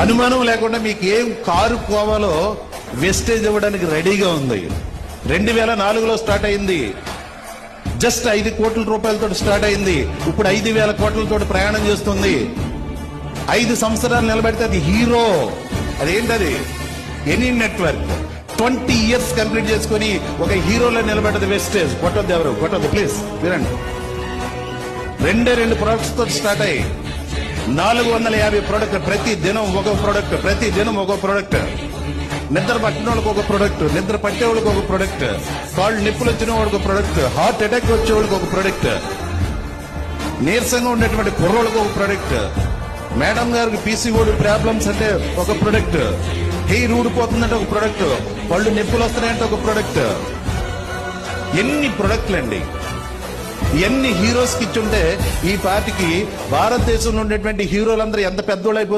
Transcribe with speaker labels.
Speaker 1: అనుమానం లేకుండా మీకు ఏం కారు పోవాలో వెస్టేజ్ ఇవ్వడానికి రెడీగా ఉంది. 2004లో స్టార్ట్ అయింది, జస్ట్ 5 కోట్ల రూపాయలతో స్టార్ట్ అయింది. ఇప్పుడు 5,000 కోట్లతో ప్రయాణం చేస్తుంది. 5 సంవత్సరాలు నిలబెడితే అది హీరో. అదేంటది? ఎనీ నెట్వర్క్ 20 ఇయర్స్ కంప్లీట్ చేసుకుని ఒక హీరోలో నిలబెట్టదు వెస్టేజ్. కొట్టొద్దు ఎవరు, కొట్టొద్దు ప్లీజ్ వినండి. 2 ప్రొడక్ట్స్ తో స్టార్ట్ అయ్యి 450 ప్రొడక్ట్, ప్రతి దినం ఒక ప్రొడక్ట్, ప్రతి దినం ఒక ప్రొడక్ట్. నిద్ర పట్టిన వాళ్ళకి ఒక ప్రొడక్ట్, నిద్ర పట్టే వాళ్ళకి ఒక ప్రొడక్ట్, కాళ్ళు నిప్పులు వచ్చిన వాళ్ళకి ఒక ప్రొడక్ట్, హార్ట్ అటాక్ వచ్చే వాళ్ళకి ఒక ప్రొడక్ట్, నీరసంగా ఉండేటువంటి కుర్రోళ్ళకి ఒక ప్రొడక్ట్, మేడం గారికి పీసీఓడి ప్రాబ్లమ్స్ అంటే ఒక ప్రొడక్ట్, హెయిర్ ఊడిపోతుందంటే ఒక ప్రొడక్ట్, పళ్ళు నిప్పులు వస్తున్నాయంటే ఒక ప్రొడక్ట్. ఎన్ని ప్రొడక్ట్లు అండి! ఎన్ని హీరోస్ కి ఇచ్చుంటే ఈ పార్టీకి భారతదేశంలో ఉండేటువంటి హీరోలందరూ ఎంత పెద్దోళ్ళు అయిపోతారు.